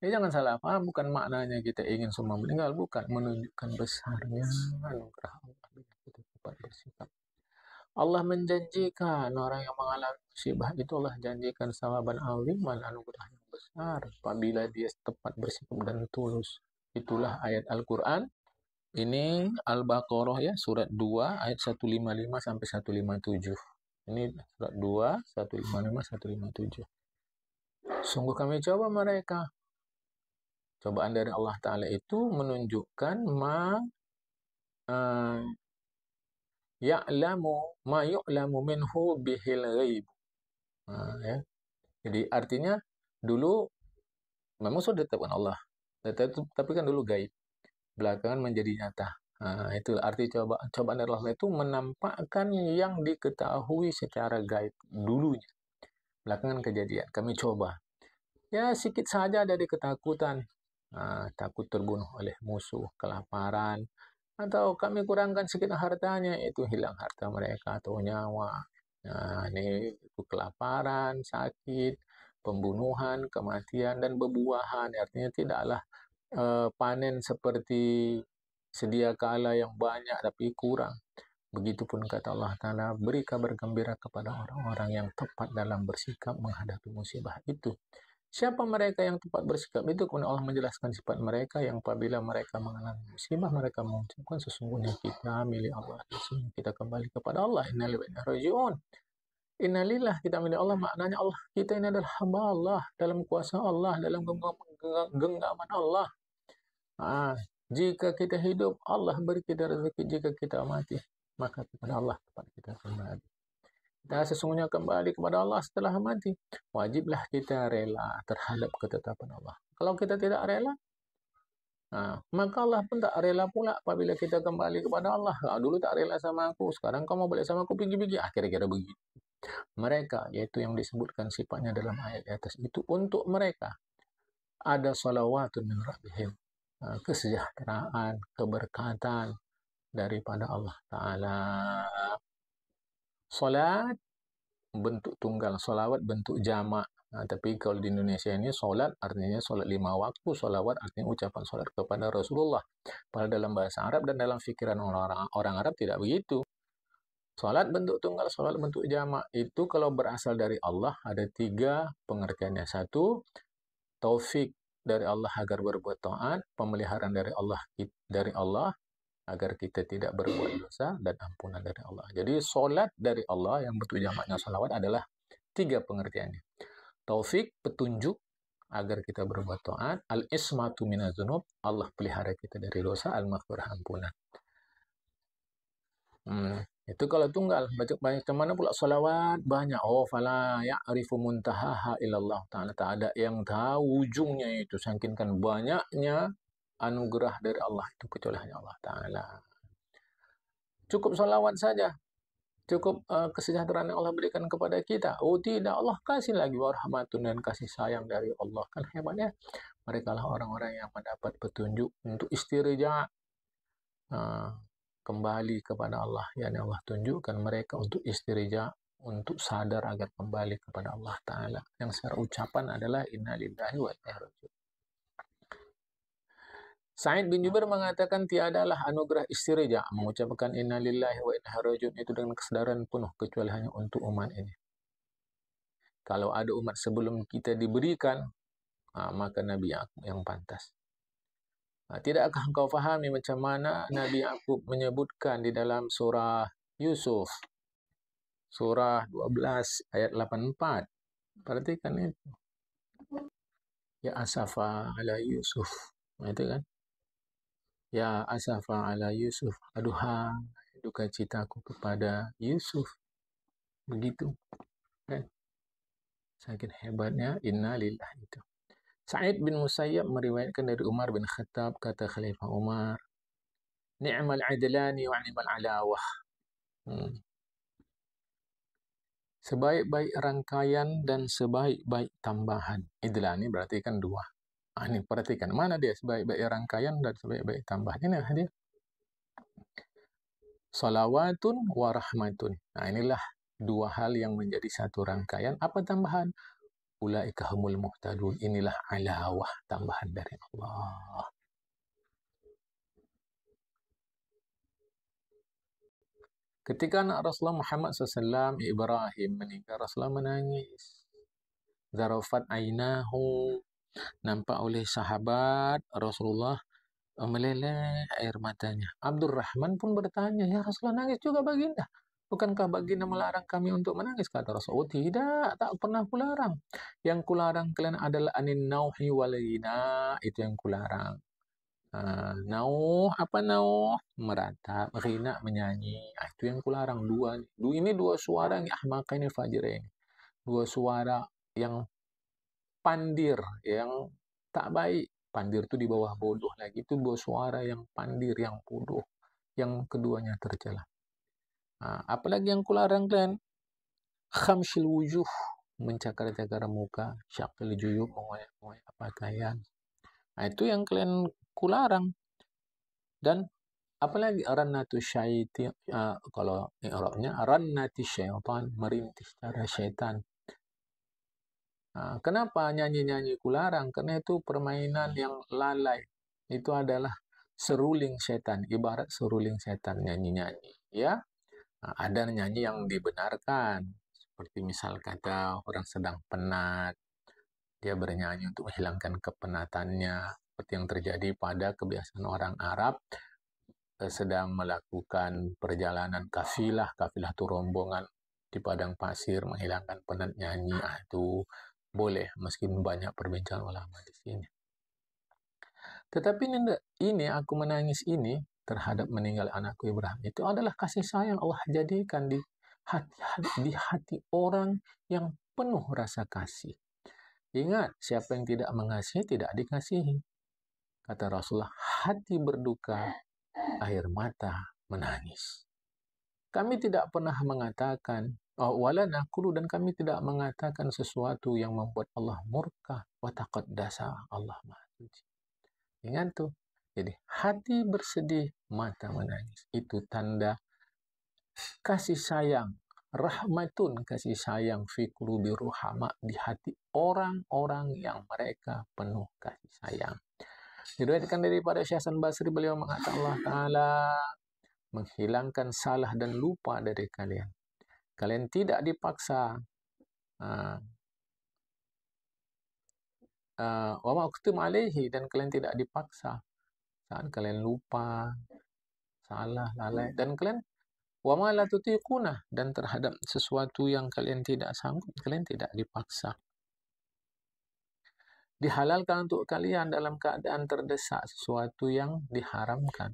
Speaker 1: Ya, jangan salah paham, bukan maknanya kita ingin semua meninggal, bukan, menunjukkan besarnya anugerah Allah bila kita tepat bersikap. Allah menjanjikan orang yang mengalami musibah itu, Allah janjikan sawaban aziman, anugerah yang besar apabila dia tepat bersikap dan tulus. Itulah ayat Al-Quran. Ini Al-Baqarah ya, surat 2 ayat 155 sampai 157. Ini surat 2 155 157. Sungguh kami coba mereka. Cobaan dari Allah Ta'ala itu menunjukkan ya'lamu ma yu'lamu minhu bihil ghaib. Ya. Jadi artinya dulu memang sudah ditetapkan Allah, tapi kan dulu gaib, belakangan menjadi nyata. Itu arti cobaan dari Allah itu menampakkan yang diketahui secara gaib dulunya, belakangan kejadian. Kami coba. Ya sedikit saja dari ketakutan, takut terbunuh oleh musuh, kelaparan, atau kami kurangkan sedikit hartanya, itu hilang harta mereka atau nyawa. Ini kelaparan, sakit, pembunuhan, kematian, dan bebuahan. Artinya tidaklah panen seperti sedia kala yang banyak tapi kurang. Begitupun kata Allah Ta'ala, beri kabar gembira kepada orang-orang yang tepat dalam bersikap menghadapi musibah itu. Siapa mereka yang tepat bersikap itu? Kemudian Allah menjelaskan sifat mereka yang apabila mereka mengalami musibah, mereka mengucapkan sesungguhnya kita milik Allah, sesungguhnya kita kembali kepada Allah. Innalillahi wa inna ilaihi raji'un. Innalillah, kita milik Allah, maknanya Allah kita ini adalah hamba Allah, dalam kuasa Allah, dalam genggaman Allah. Jika kita hidup, Allah beri kita rezeki. Jika kita mati, maka kepada Allah tempat kita kembali. Kita sesungguhnya kembali kepada Allah setelah mati. Wajiblah kita rela terhadap ketetapan Allah. Kalau kita tidak rela, maka Allah pun tak rela pula apabila kita kembali kepada Allah. Dulu tak rela sama aku, sekarang kamu balik sama aku, pergi-pergi. Kira-kira begitu. Mereka, yaitu yang disebutkan sifatnya dalam ayat di atas itu, untuk mereka ada salawatun min rabbihim, kesejahteraan, keberkatan daripada Allah Ta'ala. Salat bentuk tunggal, solawat bentuk jamak. Tapi kalau di Indonesia ini solat artinya solat 5 waktu, solawat artinya ucapan solat kepada Rasulullah. Padahal dalam bahasa Arab dan dalam fikiran orang Arab tidak begitu. Solat bentuk tunggal, solat bentuk jamak itu kalau berasal dari Allah ada 3 pengertiannya. 1, taufik dari Allah agar berbuat taat, pemeliharaan dari Allah agar kita tidak berbuat dosa, dan ampunan dari Allah. Jadi solat dari Allah yang bentuk jamaknya salawat adalah 3 pengertiannya. Taufik, petunjuk agar kita berbuat taat. Al-ismatu minadzunub, Allah pelihara kita dari dosa. Al-maghfirah, ampunan. Itu kalau tunggal. Baca mana pula salawat banyak. Fala ya'rifu muntahaha illallah ta'ala. Tak ada yang tahu ujungnya itu. Saking kan banyaknya anugerah dari Allah itu kecuali hanya Allah Ta'ala. Cukup salawat saja. Cukup kesejahteraan yang Allah berikan kepada kita. Oh tidak, Allah kasih lagi warahmatun dan kasih sayang dari Allah. Kan hebatnya. Mereka lah orang-orang yang mendapat petunjuk untuk istirja, uh, kembali kepada Allah. Yang Allah tunjukkan mereka untuk istirja, untuk sadar agar kembali kepada Allah Ta'ala. Yang secara ucapan adalah inna lillahi wa inna ilaihi raji'un. Sa'id bin Jubair mengatakan tiadalah anugerah istirja, mengucapkan inna lillahi wa inna ilaihi raji'un itu dengan kesadaran penuh kecuali hanya untuk umat ini. Kalau ada umat sebelum kita diberikan, maka Nabi Yakub yang pantas. Tidakkah engkau fahami macam mana Nabi Yakub menyebutkan di dalam surah Yusuf, surah 12 ayat 84. Perhatikan itu. Ya asafa ala Yusuf. Itu kan? Ya asafa ala Yusuf. Aduhai duka citaku kepada Yusuf. Begitu. Kan? Saking hebatnya inna lillahi itu. Sa'id bin Musayyab meriwayatkan dari Umar bin Khattab, kata Khalifah Umar, ni'mal adlani wa ni'mal alawah. Sebaik-baik rangkaian dan sebaik-baik tambahan. Idlani berarti kan dua. Ini perhatikan, mana dia sebaik-baik rangkaian dan sebaik-baik tambahan. Inilah dia. Salawatun wa rahmatun. Inilah dua hal yang menjadi satu rangkaian. Apa tambahan? Ulaika humul muhtadun. Inilah alawah, tambahan dari Allah. Ketika anak Rasulullah Muhammad SAW, Ibrahim meninggal, Rasulullah menangis. Zarafat ainahu, nampak oleh sahabat Rasulullah meleleh air matanya. Abdurrahman pun bertanya, ya Rasulullah nangis juga baginda. Bukankah baginda melarang kami untuk menangis? Kata Rasulullah, oh tidak, tak pernah kularang. Yang kularang kalian adalah anin nauhi walina, itu yang kularang. Nauh, apa nauh? Meratap, rina, menyanyi. Itu yang kularang. Ini dua suara yang ahmaqaini fajirain. Dua suara yang pandir, yang tak baik. Pandir itu di bawah bodoh lagi. Itu dua suara yang pandir, yang bodoh. Yang keduanya tercela. Apalagi yang kularang kalian? Khamshil wujuh, mencakar-cakar muka. Syaqil juyub, mengoyak-ngoyak pakaian. Itu yang kalian kularang. Dan apalagi rannatu syaitan, kalau Arabnya rannati syaitan, merintih cara syaitan. Kenapa nyanyi-nyanyi kularang? Karena itu permainan yang lalai. Itu adalah seruling setan, ibarat seruling setan nyanyi-nyanyi. Ya, ada nyanyi yang dibenarkan, seperti misal kata orang sedang penat, dia bernyanyi untuk menghilangkan kepenatannya, seperti yang terjadi pada kebiasaan orang Arab sedang melakukan perjalanan kafilah itu rombongan di padang pasir menghilangkan penat nyanyi. Itu boleh, meskipun banyak perbincangan ulama di sini. Tetapi ini aku menangis ini terhadap meninggal anakku Ibrahim itu adalah kasih sayang Allah jadikan di hati orang yang penuh rasa kasih. Ingat, siapa yang tidak mengasihi tidak dikasihi. Kata Rasulullah, hati berduka, air mata menangis. Kami tidak pernah mengatakan wala naqulu, dan kami tidak mengatakan sesuatu yang membuat Allah murka. Wa taqaddasa, Allah Maha Suci. Ingat tuh. Jadi hati bersedih, mata menangis. Itu tanda kasih sayang. Rahmatun, kasih sayang, fi qulubi ruhama, di hati orang-orang yang mereka penuh kasih sayang. Diriwayatkan daripada Syekh Hasan Basri, beliau mengatakan Allah Ta'ala menghilangkan salah dan lupa dari kalian. Kalian tidak dipaksa. Wa ma'uktum alaihi, dan kalian tidak dipaksa saat kalian lupa, salah, lalai, dan kalian wa ma la tutiquna, dan terhadap sesuatu yang kalian tidak sanggup, kalian tidak dipaksa. Dihalalkan untuk kalian dalam keadaan terdesak sesuatu yang diharamkan.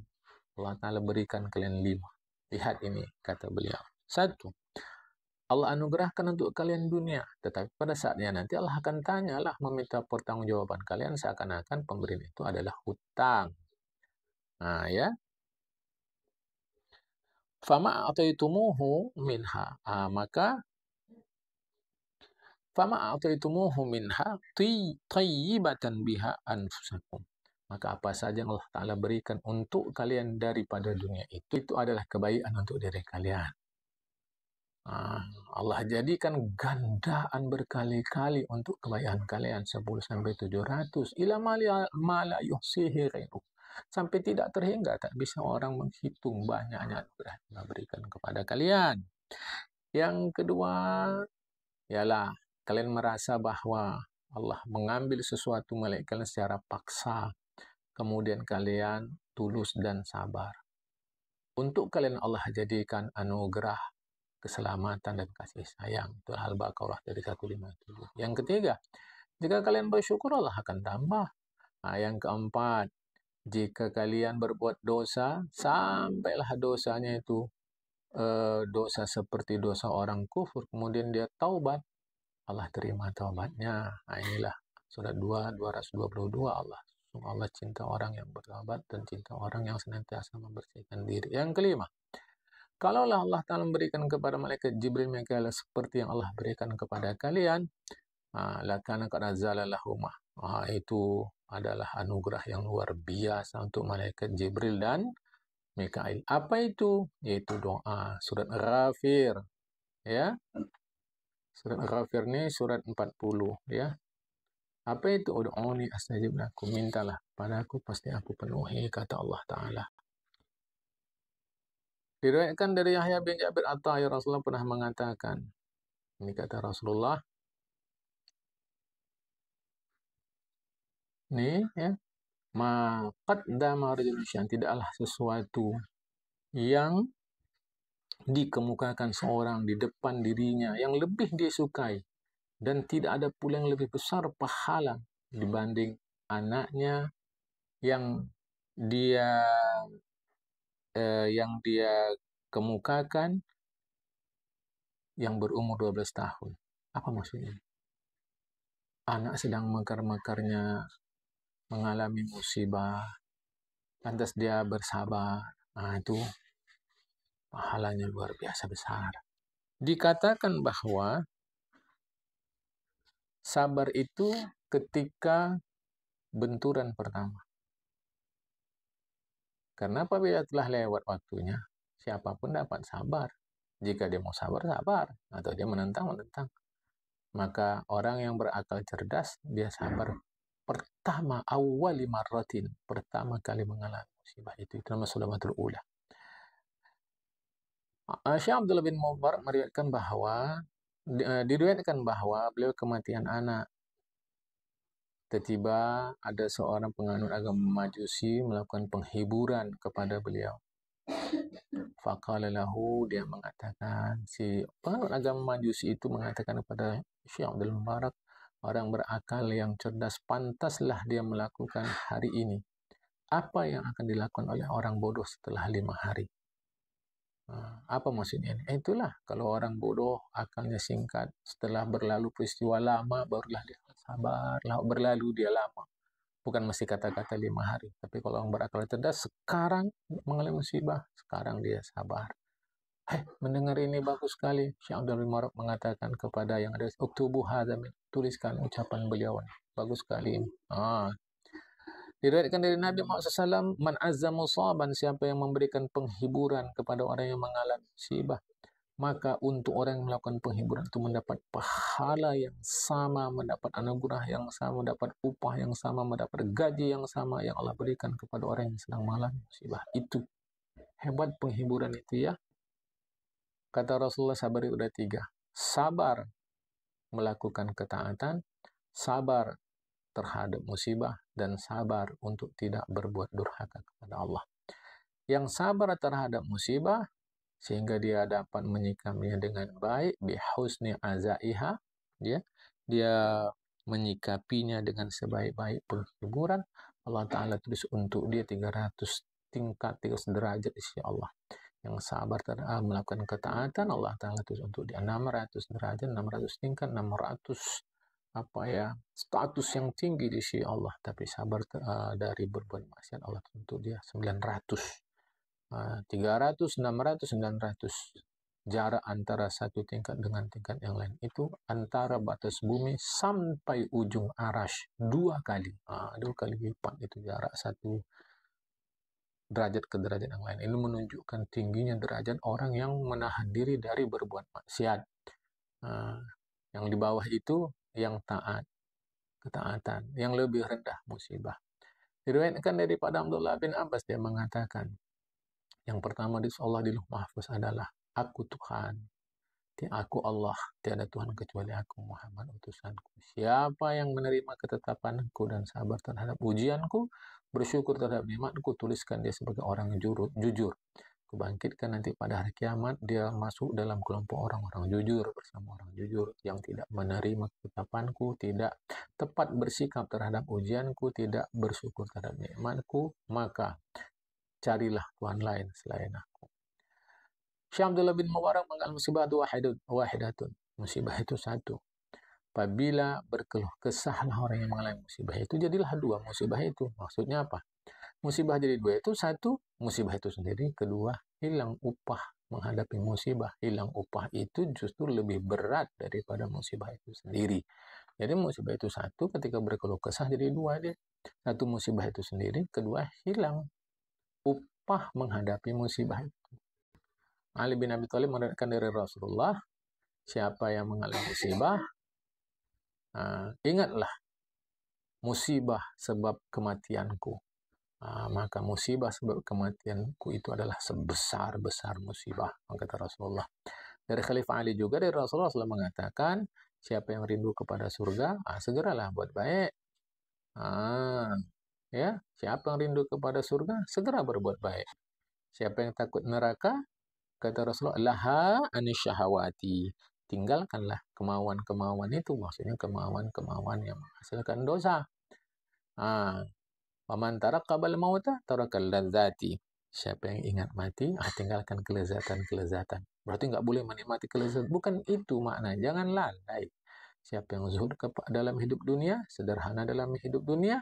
Speaker 1: Allah Ta'ala berikan kalian 5. Lihat ini, kata beliau. 1. Allah anugerahkan untuk kalian dunia, tetapi pada saatnya nanti Allah akan tanyalah, meminta pertanggungjawaban kalian seakan-akan pemberian itu adalah hutang. Ya. Fama a'taitumuhu minha. Maka fama a'taitumuhu minha tayyibatan biha anfusakum. Maka apa saja yang Allah Ta'ala berikan untuk kalian daripada dunia itu adalah kebaikan untuk diri kalian. Allah jadikan gandaan berkali-kali untuk kebaikan kalian 10 sampai 700 ila ma la yuhsihi ghairu. Sampai tidak terhingga, tak bisa orang menghitung banyaknya anugerah yang Allah berikan kepada kalian. Yang kedua, ialah kalian merasa bahwa Allah mengambil sesuatu milik kalian secara paksa. Kemudian kalian tulus dan sabar. Untuk kalian Allah jadikan anugerah, keselamatan dan kasih sayang. Itu Al-Baqarah dari 157. Yang ketiga, jika kalian bersyukur Allah akan tambah. Yang keempat, jika kalian berbuat dosa, sampailah dosanya itu dosa seperti dosa orang kufur, kemudian dia taubat, Allah terima taubatnya. Inilah surat 2, 222 Allah cinta orang yang bertaubat dan cinta orang yang senantiasa membersihkan diri. Yang kelima, kalaulah Allah Ta'ala memberikan kepada malaikat Jibril Mikail seperti yang Allah berikan kepada kalian, lakana qad nazala lahumah. Itu adalah anugerah yang luar biasa untuk malaikat Jibril dan Mikail. Apa itu? Yaitu doa. Surat Ghafir. Ya. Surat Ghafir ini surat 40. Ya. Apa itu? Ud'uni astajib lakum. Mintalah padaku, pasti aku penuhi, kata Allah Ta'ala. Diriwayatkan dari Yahya bin Jabir At-Ta'i, Rasulullah pernah mengatakan, ini kata Rasulullah, ini ya, ma qaddama rajulun syai'an, tidaklah sesuatu yang dikemukakan seorang di depan dirinya yang lebih dia sukai, dan tidak ada pula yang lebih besar pahala dibanding anaknya yang dia kemukakan yang berumur 12 tahun. Apa maksudnya? Anak sedang mekar-mekarnya mengalami musibah, lantas dia bersabar. Itu pahalanya luar biasa besar. Dikatakan bahwa sabar itu ketika benturan pertama. Karena apabila telah lewat waktunya, siapapun dapat sabar. Jika dia mau sabar, sabar. Atau dia menentang. Maka orang yang berakal cerdas, dia sabar pertama, awwali marratin, pertama kali mengalami musibah itu nama sulamatul ula. Syekh Abdullah bin Mubarak diriwayatkan bahwa beliau kematian anak. Tiba-tiba ada seorang penganut agama Majusi melakukan penghiburan kepada beliau. Faqala lahu, dia mengatakan, si penganut agama Majusi itu mengatakan kepada Syekh Abdul Mubarak, orang berakal yang cerdas, pantaslah dia melakukan hari ini apa yang akan dilakukan oleh orang bodoh setelah 5 hari. Apa maksudnya? Itulah, kalau orang bodoh akalnya singkat, setelah berlalu peristiwa lama barulah dia sabar, berlalu dia lama. Bukan mesti kata-kata 5 hari. Tapi kalau orang berakal cerdas, sekarang mengalami musibah, sekarang dia sabar. Mendengar ini bagus sekali. Syekh Abdul Mubarak mengatakan kepada yang ada, uktubu hadza, tuliskan ucapan beliau. Bagus sekali ini. Diriwayatkan dari Nabi Muhammad SAW, man azza musaban, siapa yang memberikan penghiburan kepada orang yang mengalami musibah, maka untuk orang yang melakukan penghiburan itu mendapat pahala yang sama, mendapat anugerah yang sama, mendapat upah yang sama, mendapat gaji yang sama yang Allah berikan kepada orang yang sedang mengalami musibah. Itu hebat penghiburan itu ya. Kata Rasulullah, sabar itu ada 3. Sabar melakukan ketaatan, sabar terhadap musibah, dan sabar untuk tidak berbuat durhaka kepada Allah. Yang sabar terhadap musibah sehingga dia dapat menyikapinya dengan baik, bihusni azaiha, dia menyikapinya dengan sebaik-baik penghiburan, Allah Ta'ala tulis untuk dia 300 tingkat, 300 derajat di sisi Allah. Yang sabar melakukan ketaatan, Allah Ta'ala tulis untuk dia 600 derajat, 600 tingkat, 600 status yang tinggi di sisi Allah. Tapi sabar dari berbuat maksiat, Allah untuk dia 900. 300, 600, 900. Jarak antara satu tingkat dengan tingkat yang lain. Itu antara batas bumi sampai ujung arash. 2 kali. 2 kali lipat itu jarak satu derajat ke derajat yang lain. Ini menunjukkan tingginya derajat orang yang menahan diri dari berbuat maksiat. Yang di bawah itu yang taat, ketaatan. Yang lebih rendah musibah. Diriwayatkan daripada Abdullah bin Abbas, dia mengatakan, yang pertama di Allah di Lauh Mahfuz adalah, aku Tuhan, aku Allah, tiada Tuhan kecuali aku Muhammad utusanku. Siapa yang menerima ketetapanku dan sabar terhadap ujianku, bersyukur terhadap nikmatku, tuliskan dia sebagai orang jujur. Kubangkitkan nanti pada hari kiamat, dia masuk dalam kelompok orang-orang jujur, bersama orang jujur yang tidak menerima ketetapanku, tidak tepat bersikap terhadap ujianku, tidak bersyukur terhadap nikmatku, maka carilah Tuhan lain selain aku. Syekh Abdullah bin Mubarak mengatakan musibah itu wahidatun. Musibah itu satu. Apabila berkeluh kesahlah orang yang mengalami musibah itu, jadilah 2 musibah itu. Maksudnya apa? Musibah jadi 2 itu, 1, musibah itu sendiri, 2, hilang upah menghadapi musibah. Hilang upah itu justru lebih berat daripada musibah itu sendiri. Jadi musibah itu 1, ketika berkeluh kesah jadi 2 dia. 1 musibah itu sendiri, 2 hilang upah menghadapi musibah itu. Ali bin Abi Thalib meriwayatkan dari Rasulullah, siapa yang mengalami musibah, ingatlah musibah sebab kematianku. Maka musibah sebab kematianku itu adalah sebesar-besar musibah, kata Rasulullah. Dari Khalifah Ali juga, dari Rasulullah SAW mengatakan, siapa yang rindu kepada surga, segeralah buat baik. Ya, siapa yang rindu kepada surga, segera berbuat baik. Siapa yang takut neraka, kata Rasulullah, laha anisyahawati. Tinggalkanlah kemauan-kemauan itu, maksudnya kemauan-kemauan yang menghasilkan dosa. Waman taraqqabal mauta tarakal ladzati. Siapa yang ingat mati, tinggalkan kelezatan-kelezatan. Berarti nggak boleh menikmati kelezatan. Bukan itu makna. Jangan lalai. Siapa yang zuhud dalam hidup dunia, sederhana dalam hidup dunia,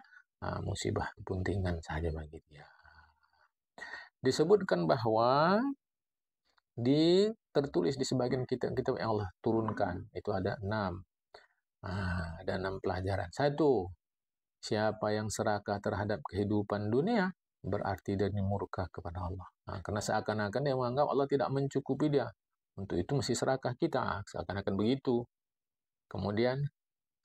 Speaker 1: musibah puntingan saja bagi dia. Disebutkan bahwa tertulis di sebagian kitab-kitab yang Allah turunkan, itu ada 6. Ada 6 pelajaran. 1, siapa yang serakah terhadap kehidupan dunia, berarti dia murka kepada Allah. Karena seakan-akan dia menganggap Allah tidak mencukupi dia. Untuk itu mesti serakah kita, seakan-akan begitu. Kemudian,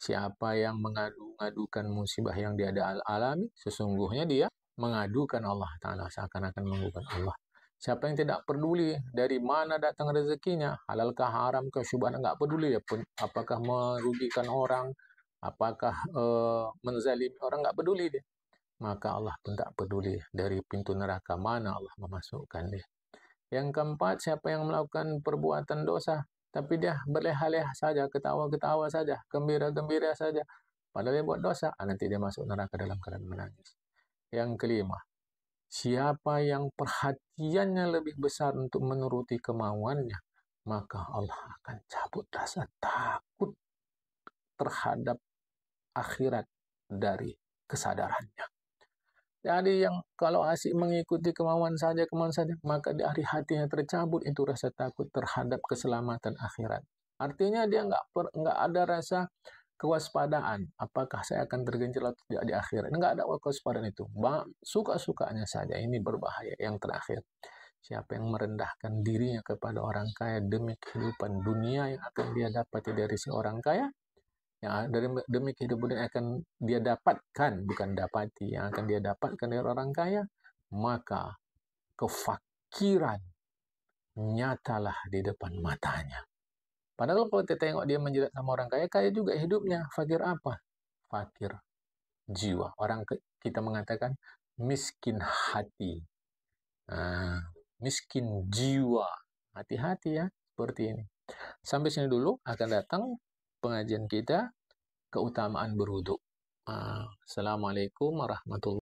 Speaker 1: siapa yang mengadu-ngadukan musibah yang dia alami, sesungguhnya dia mengadukan Allah Ta'ala, seakan-akan mengadukan Allah. Siapa yang tidak peduli dari mana datang rezekinya, halalkah, haramkah, syubhan, nggak peduli dia pun, apakah merugikan orang, apakah menzalimi orang, nggak peduli dia. Maka Allah pun tak peduli dari pintu neraka mana Allah memasukkan dia. Yang keempat, siapa yang melakukan perbuatan dosa, tapi dia berleha-leha saja, ketawa-ketawa saja, gembira-gembira saja, padahal dia buat dosa, nanti dia masuk neraka dalam keadaan menangis. Yang kelima, siapa yang perhatiannya lebih besar untuk menuruti kemauannya, maka Allah akan cabut rasa takut terhadap akhirat dari kesadarannya. Jadi yang kalau asik mengikuti kemauan saja, maka di hari hatinya tercabut itu rasa takut terhadap keselamatan akhirat. Artinya dia nggak ada rasa kewaspadaan. Apakah saya akan tergelincir atau tidak di akhirat? Nggak ada kewaspadaan itu. Suka-sukanya saja. Ini berbahaya. Yang terakhir, siapa yang merendahkan dirinya kepada orang kaya demi kehidupan dunia yang akan dia dapati dari seorang kaya, yang demi kehidupan yang akan dia dapatkan, bukan dapati, yang akan dia dapatkan dari orang kaya, maka kefakiran nyatalah di depan matanya. Padahal kalau kita tengok dia menjilat sama orang kaya juga hidupnya. Fakir apa? Fakir jiwa. Orang kita mengatakan miskin hati. Miskin jiwa. Hati-hati ya, seperti ini. Sampai sini dulu, akan datang pengajian kita, keutamaan berwudu. Assalamualaikum warahmatullahi wabarakatuh.